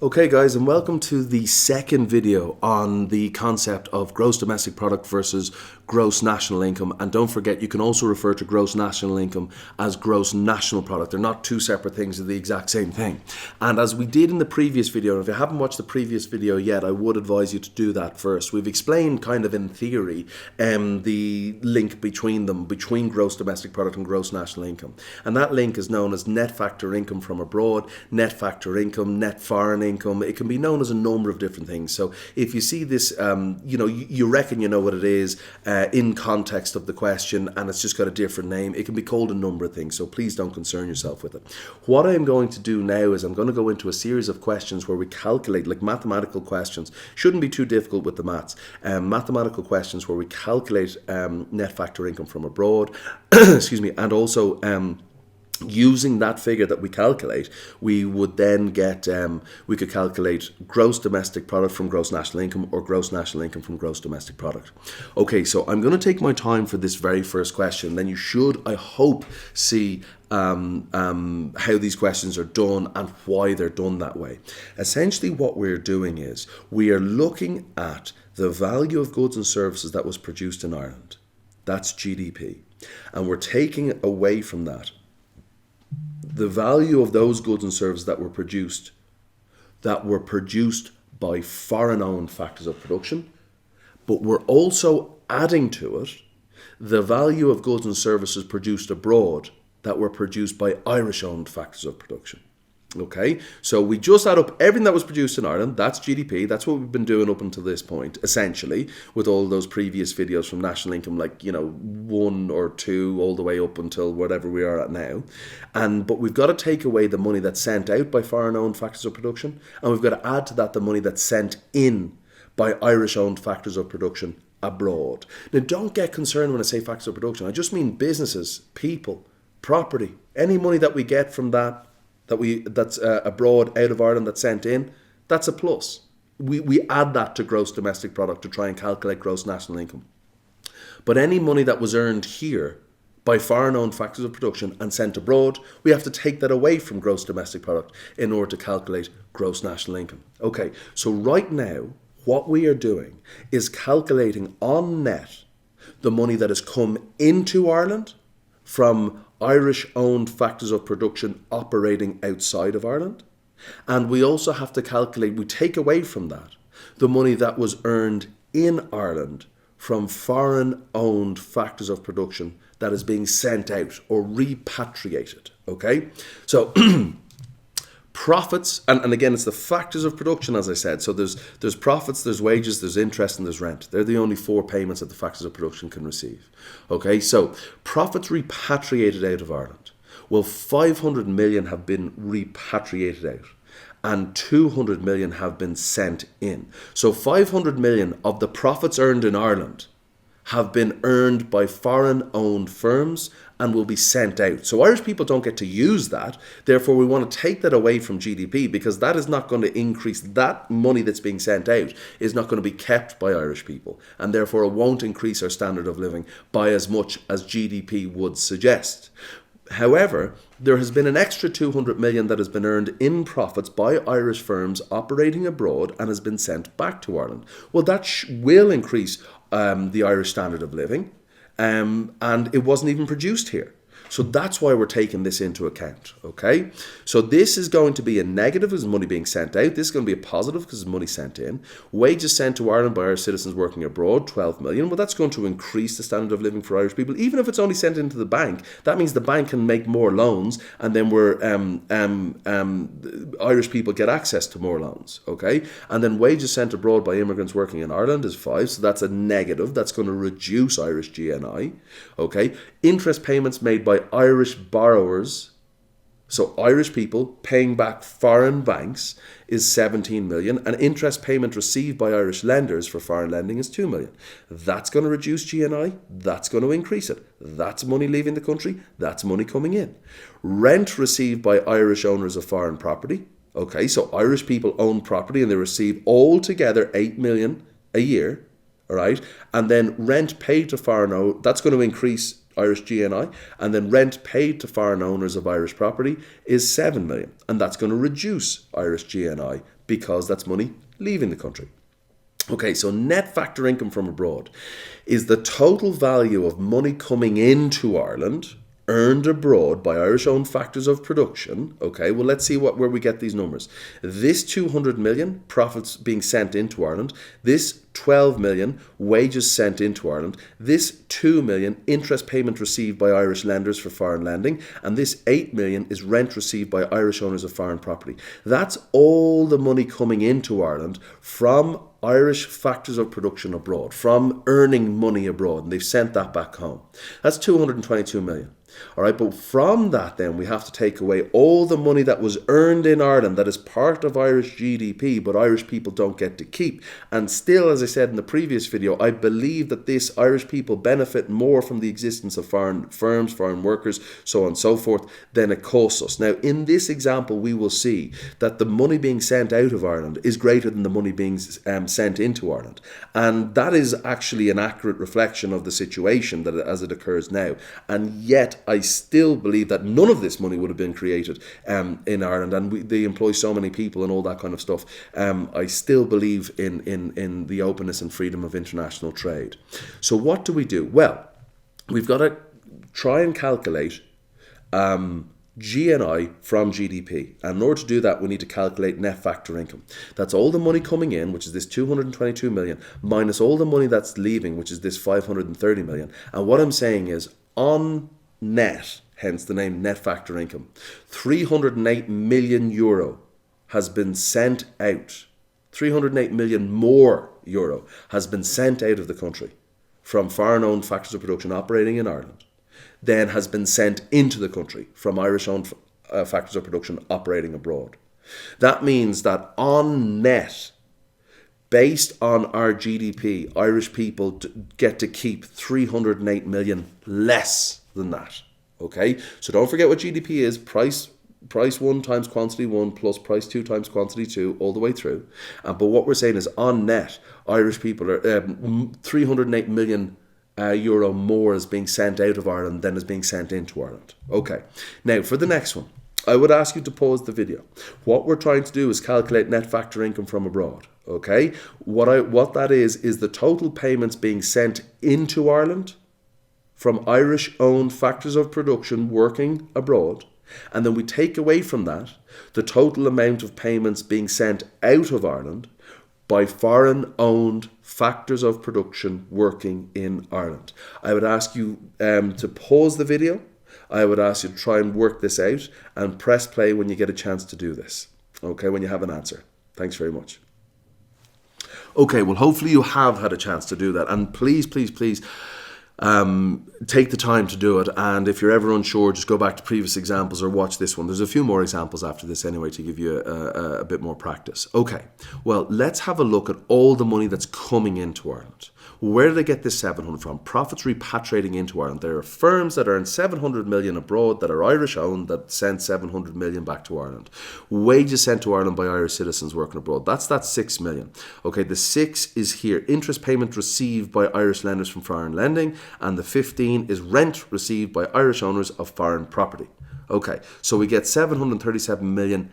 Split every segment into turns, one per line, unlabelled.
Okay guys, and welcome to the second video on the concept of gross domestic product versus gross national income. And don't forget, you can also refer to gross national income as gross national product. They're not two separate things, they're the exact same thing. And as we did in the previous video, and if you haven't watched the previous video yet, I would advise you to do that first. We've explained kind of in theory the link between them, between gross domestic product and gross national income. And that link is known as net factor income from abroad, net factor income, net foreign income. It can be known as a number of different things. So if you see this, you reckon you know what it is in context of the question, and it's just got a different name. It can be called a number of things, so please don't concern yourself with it. What I'm going to do now is I'm going to go into a series of questions where we calculate, like mathematical questions. Shouldn't be too difficult with the maths. Mathematical questions where we calculate net factor income from abroad, excuse me, and also using that figure that we calculate, we would then get, we could calculate gross domestic product from gross national income or gross national income from gross domestic product. Okay, so I'm going to take my time for this very first question. Then you should, I hope, see how these questions are done and why they're done that way. Essentially what we're doing is we are looking at the value of goods and services that was produced in Ireland. That's GDP. And we're taking away from that the value of those goods and services that were produced by foreign-owned factors of production, but we're also adding to it the value of goods and services produced abroad that were produced by Irish-owned factors of production. Okay, so we just add up everything that was produced in Ireland. That's GDP. That's what we've been doing up until this point, essentially, with all those previous videos from national income, like, 1 or 2, all the way up until whatever we are at now. But we've got to take away the money that's sent out by foreign-owned factors of production, and we've got to add to that the money that's sent in by Irish-owned factors of production abroad. Now, don't get concerned when I say factors of production. I just mean businesses, people, property, any money that we get from that's abroad, out of Ireland, that's sent in, that's a plus. We add that to gross domestic product to try and calculate gross national income. But any money that was earned here by foreign-owned factors of production and sent abroad, we have to take that away from gross domestic product in order to calculate gross national income. Okay, so right now, what we are doing is calculating on net the money that has come into Ireland from Irish-owned factors of production operating outside of Ireland. And we also have to calculate, we take away from that, the money that was earned in Ireland from foreign-owned factors of production that is being sent out or repatriated, okay? So profits, and again, it's the factors of production, as I said. So there's profits, there's wages, there's interest, and there's rent. They're the only 4 payments that the factors of production can receive. Okay, so profits repatriated out of Ireland. Well, 500 million have been repatriated out, and 200 million have been sent in. So 500 million of the profits earned in Ireland have been earned by foreign-owned firms and will be sent out. So Irish people don't get to use that. Therefore, we want to take that away from GDP, because that is not going to increase. That money that's being sent out is not going to be kept by Irish people. And therefore, it won't increase our standard of living by as much as GDP would suggest. However, there has been an extra 200 million that has been earned in profits by Irish firms operating abroad and has been sent back to Ireland. Well, that will increase the Irish standard of living, and it wasn't even produced here. So that's why we're taking this into account, okay? So this is going to be a negative because money being sent out. This is going to be a positive because money sent in. Wages sent to Ireland by Irish citizens working abroad, 12 million. Well, that's going to increase the standard of living for Irish people. Even if it's only sent into the bank, that means the bank can make more loans, and then Irish people get access to more loans, okay? And then wages sent abroad by immigrants working in Ireland is 5, so that's a negative. That's going to reduce Irish GNI, okay? Interest payments made by Irish borrowers, so Irish people paying back foreign banks, is 17 million, and interest payment received by Irish lenders for foreign lending is 2 million. That's going to reduce GNI, that's going to increase it. That's money leaving the country, that's money coming in. Rent received by Irish owners of foreign property. Okay, so Irish people own property and they receive altogether 8 million a year, all right? And then rent paid to foreign, that's going to increase Irish GNI, and then rent paid to foreign owners of Irish property is 7 million. And that's going to reduce Irish GNI because that's money leaving the country. Okay, so net factor income from abroad is the total value of money coming into Ireland earned abroad by Irish-owned factors of production. Okay, well, let's see where we get these numbers. This 200 million profits being sent into Ireland, this 12 million wages sent into Ireland, this 2 million interest payment received by Irish lenders for foreign lending, and this 8 million is rent received by Irish owners of foreign property. That's all the money coming into Ireland from Irish factors of production abroad, from earning money abroad, and they've sent that back home. That's 222 million. All right, but from that then we have to take away all the money that was earned in Ireland that is part of Irish GDP, but Irish people don't get to keep. And still, as I said in the previous video, I believe that this Irish people benefit more from the existence of foreign firms, foreign workers, so on and so forth, than it costs us. Now, in this example, we will see that the money being sent out of Ireland is greater than the money being sent into Ireland. And that is actually an accurate reflection of the situation that as it occurs now. And yet, I still believe that none of this money would have been created in Ireland, and they employ so many people and all that kind of stuff. I still believe in the openness and freedom of international trade. So what do we do? Well, we've got to try and calculate GNI from GDP. And in order to do that, we need to calculate net factor income. That's all the money coming in, which is this 222 million, minus all the money that's leaving, which is this 530 million. And what I'm saying is, on net, hence the name net factor income, 308 million euro has been sent out. 308 million more euro has been sent out of the country from foreign-owned factors of production operating in Ireland, then has been sent into the country from Irish-owned factors of production operating abroad. That means that on net, based on our GDP, Irish people get to keep 308 million less than that. Okay, so don't forget what GDP is: price 1 times quantity 1 plus price 2 times quantity 2, all the way through. But what we're saying is, on net, Irish people are 308 million euro more is being sent out of Ireland than is being sent into Ireland. Okay, now for the next one, I would ask you to pause the video. What we're trying to do is calculate net factor income from abroad. Okay, what that is the total payments being sent into Ireland from Irish-owned factors of production working abroad, and then we take away from that the total amount of payments being sent out of Ireland by foreign-owned factors of production working in Ireland. I would ask you to pause the video. I would ask you to try and work this out and press play when you get a chance to do this. Okay, when you have an answer. Thanks very much. Okay, well, hopefully you have had a chance to do that, and please, please, please, take the time to do it. And if you're ever unsure, just go back to previous examples or watch this one. There's a few more examples after this anyway to give you a bit more practice. Okay, well, let's have a look at all the money that's coming into Ireland. Where do they get this 700 from? Profits repatriating into Ireland. There are firms that earn 700 million abroad that are Irish owned that send 700 million back to Ireland. Wages sent to Ireland by Irish citizens working abroad. That's 6 million. Okay, the 6 is here. Interest payment received by Irish lenders from foreign lending, and the 15 is rent received by Irish owners of foreign property. Okay, so we get 737 million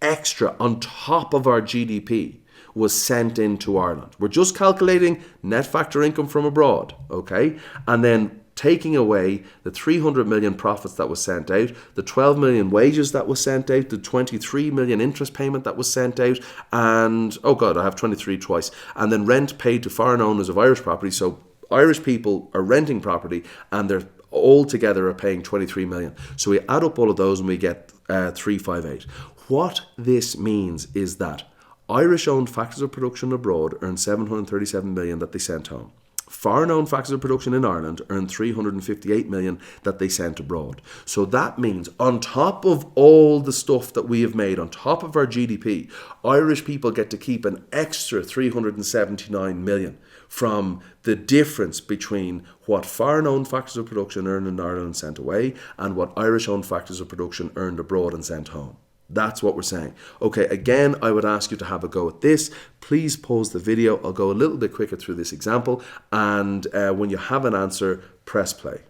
extra on top of our GDP was sent into Ireland. We're just calculating net factor income from abroad, okay? And then taking away the 300 million profits that was sent out, the 12 million wages that was sent out, the 23 million interest payment that was sent out, and, oh God, I have 23 twice, and then rent paid to foreign owners of Irish property. So Irish people are renting property and they're all together are paying 23 million. So we add up all of those and we get 358. What this means is that Irish-owned factors of production abroad earn 737 million that they sent home. Foreign-owned factors of production in Ireland earn 358 million that they sent abroad. So that means on top of all the stuff that we have made, on top of our GDP, Irish people get to keep an extra 379 million from the difference between what foreign-owned factors of production earned in Ireland and sent away and what Irish-owned factors of production earned abroad and sent home. That's what we're saying. Okay, again, I would ask you to have a go at this. Please pause the video. I'll go a little bit quicker through this example. And when you have an answer, press play.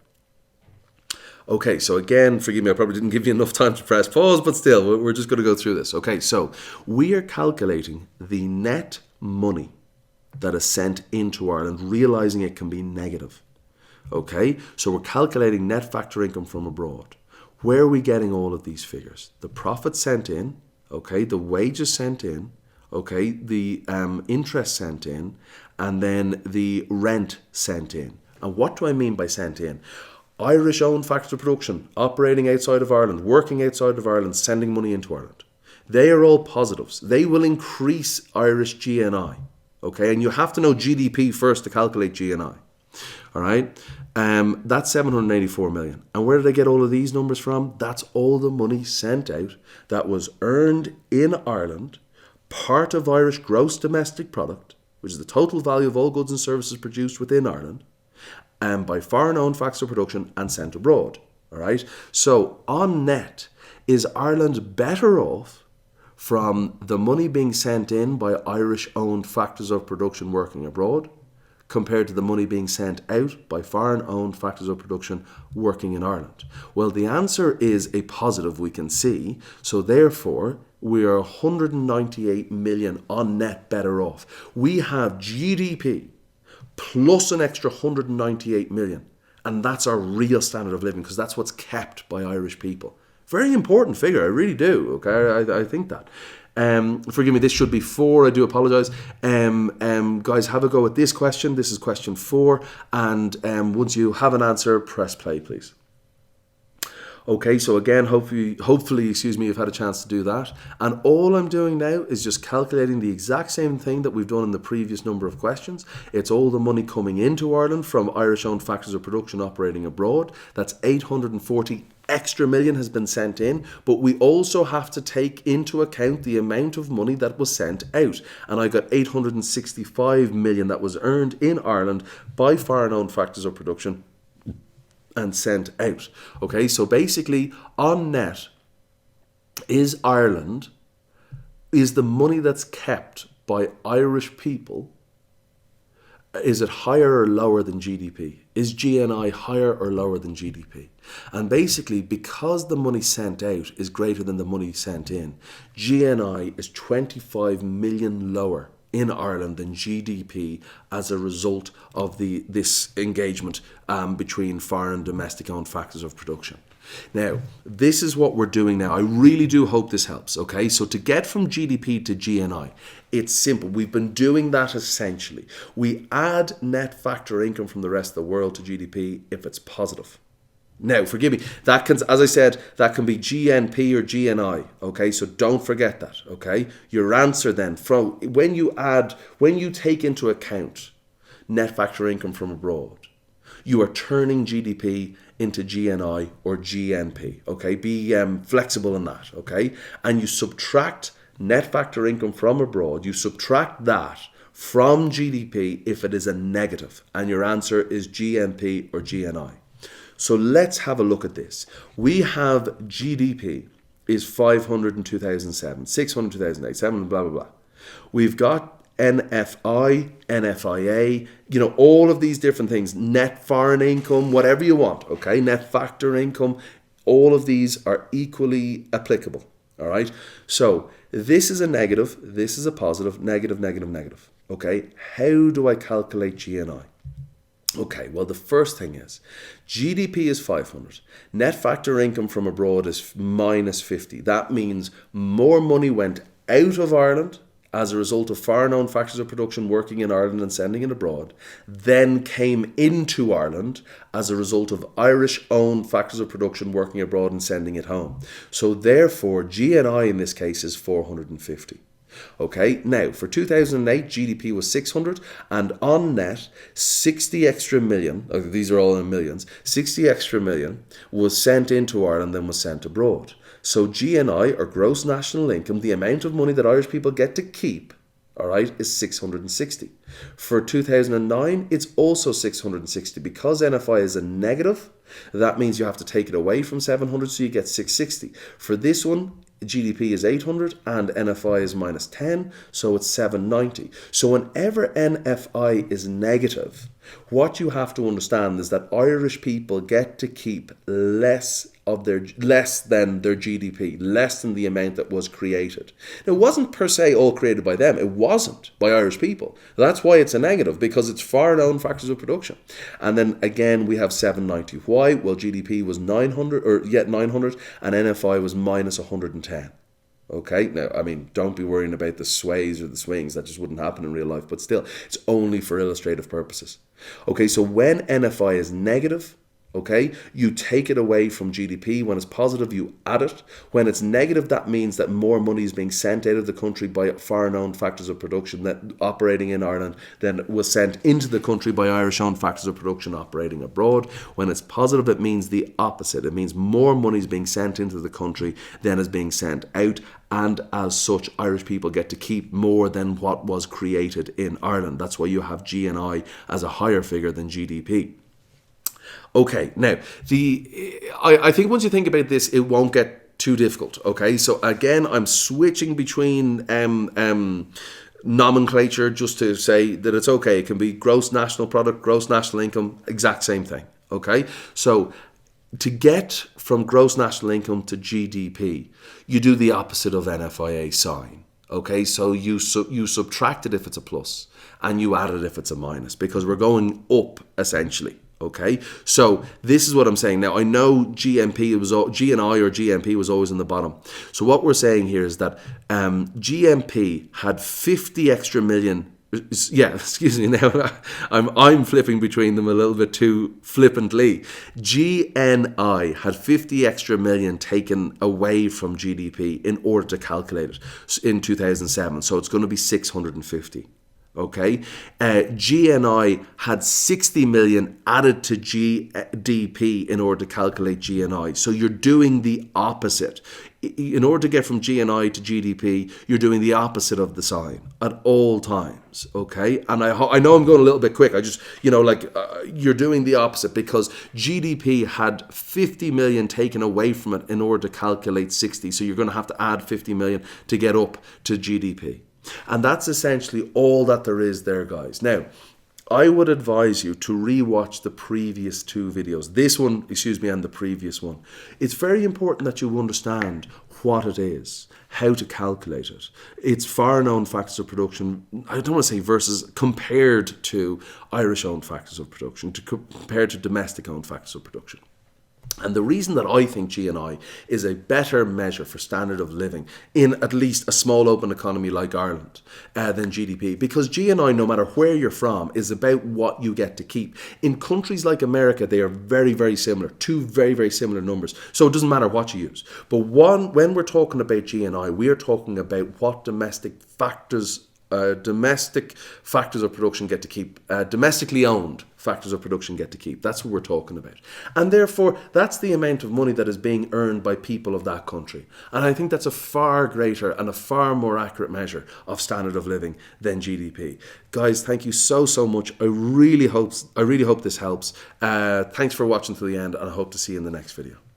Okay, so again, forgive me, I probably didn't give you enough time to press pause, but still, we're just going to go through this. Okay, so we are calculating the net money that is sent into Ireland, realizing it can be negative. Okay, so we're calculating net factor income from abroad. Where are we getting all of these figures? The profit sent in, okay, the wages sent in, okay, the interest sent in, and then the rent sent in. And what do I mean by sent in? Irish owned factors of production, operating outside of Ireland, working outside of Ireland, sending money into Ireland. They are all positives. They will increase Irish GNI. Okay, and you have to know GDP first to calculate GNI. All right, that's 784 million. And where did I get all of these numbers from? That's all the money sent out that was earned in Ireland, part of Irish gross domestic product, which is the total value of all goods and services produced within Ireland, and by foreign-owned factors of production and sent abroad. All right. So on net, is Ireland better off from the money being sent in by Irish-owned factors of production working abroad, compared to the money being sent out by foreign-owned factors of production working in Ireland? Well, the answer is a positive, we can see. So therefore, we are 198 million on net better off. We have GDP plus an extra 198 million. And that's our real standard of living, because that's what's kept by Irish people. Very important figure, I really do. Okay, I think that. Forgive me, this should be 4. I do apologise. Guys, have a go at this question. This is question 4. And once you have an answer, press play, please. Okay, so again, hopefully, you've had a chance to do that. And all I'm doing now is just calculating the exact same thing that we've done in the previous number of questions. It's all the money coming into Ireland from Irish-owned factors of production operating abroad. That's 840 extra million has been sent in, but we also have to take into account the amount of money that was sent out. And I got 865 million that was earned in Ireland by foreign-owned factors of production and sent out. Okay, so basically on net, is the money that's kept by Irish people, is it higher or lower than GDP? Is GNI higher or lower than GDP? And basically, because the money sent out is greater than the money sent in, GNI is 25 million lower in Ireland than GDP as a result of this engagement between foreign and domestic owned factors of production. Now, this is what we're doing now. I really do hope this helps, okay? So to get from GDP to GNI, it's simple. We've been doing that essentially. We add net factor income from the rest of the world to GDP if it's positive. Now, forgive me, that can, as I said, that can be GNP or GNI, okay? So don't forget that, okay? Your answer then, from when you take into account net factor income from abroad, you are turning GDP into GNI or GNP, okay? Be flexible in that, okay? And you subtract net factor income from abroad, you subtract that from GDP if it is a negative, and your answer is GNP or GNI. So let's have a look at this. We have GDP is 500 in 2007, 600 in 2008, 7, blah, blah, blah. We've got NFI, NFIA, all of these different things, net foreign income, whatever you want, okay? Net factor income, all of these are equally applicable, all right? So this is a negative, this is a positive, negative, negative, negative, okay? How do I calculate GNI? Okay, well, the first thing is GDP is 500. Net factor income from abroad is minus 50. That means more money went out of Ireland as a result of foreign-owned factors of production working in Ireland and sending it abroad, then came into Ireland as a result of Irish-owned factors of production working abroad and sending it home. So therefore, GNI in this case is 450. Okay, now for 2008 GDP was 600, and on net 60 extra million, these are all in millions, 60 extra million was sent into Ireland and was sent abroad. So GNI, or gross national income, the amount of money that Irish people get to keep, all right, is 660. For 2009, it's also 660. Because NFI is a negative, that means you have to take it away from 700, so you get 660. For this one, GDP is 800 and NFI is minus 10, so it's 790. So whenever NFI is negative, What you have to understand is that Irish people get to keep less than their GDP, less than the amount that was created. Now, it wasn't per se all created by them. It wasn't by Irish people. That's why it's a negative, because it's foreign owned factors of production. And then again, we have 790. Why? Well, GDP was 900, or yet 900, and NFI was minus 110. Okay, now, I mean, don't be worrying about the sways or the swings. That just wouldn't happen in real life. But still, it's only for illustrative purposes. Okay, so when NFI is negative, okay, you take it away from GDP. When it's positive, you add it. When it's negative, that means that more money is being sent out of the country by foreign-owned factors of production that operating in Ireland than was sent into the country by Irish-owned factors of production operating abroad. When it's positive, it means the opposite. It means more money is being sent into the country than is being sent out. And as such, Irish people get to keep more than what was created in Ireland. That's why you have GNI as a higher figure than GDP. Okay, now, I think once you think about this, it won't get too difficult, okay? So again, I'm switching between nomenclature just to say that it's okay. It can be gross national product, gross national income, exact same thing, okay? So to get from gross national income to GDP, you do the opposite of NFIA sign, okay? So you subtract it if it's a plus, and you add it if it's a minus, because we're going up, essentially. Okay, so this is what I'm saying. Now, I know GNI or GNP was always in the bottom. So what we're saying here is that GNP had 50 extra million. Yeah, excuse me. Now I'm flipping between them a little bit too flippantly. GNI had 50 extra million taken away from GDP in order to calculate it in 2007. So it's going to be 650. Okay, GNI had 60 million added to GDP in order to calculate GNI. So you're doing the opposite. In order to get from GNI to GDP, you're doing the opposite of the sign at all times. Okay, and I know I'm going a little bit quick. I just, you're doing the opposite, because GDP had 50 million taken away from it in order to calculate 60. So you're going to have to add 50 million to get up to GDP. And that's essentially all that there is there, guys. Now, I would advise you to rewatch the previous two videos. This one, and the previous one. It's very important that you understand what it is, how to calculate it. It's foreign-owned factors of production, I don't want to say versus, compared to Irish-owned factors of production, compared to domestic-owned factors of production. And the reason that I think GNI is a better measure for standard of living in at least a small open economy like Ireland than GDP, because GNI, no matter where you're from, is about what you get to keep. In countries like America, they are very, very similar, two very, very similar numbers. So it doesn't matter what you use. But when we're talking about GNI, we are talking about what domestic factors of production get to keep, domestically owned factors of production get to keep. That's what we're talking about. And therefore, that's the amount of money that is being earned by people of that country. And I think that's a far greater and a far more accurate measure of standard of living than GDP. Guys, thank you so much. I really hope this helps. Thanks for watching to the end, and I hope to see you in the next video.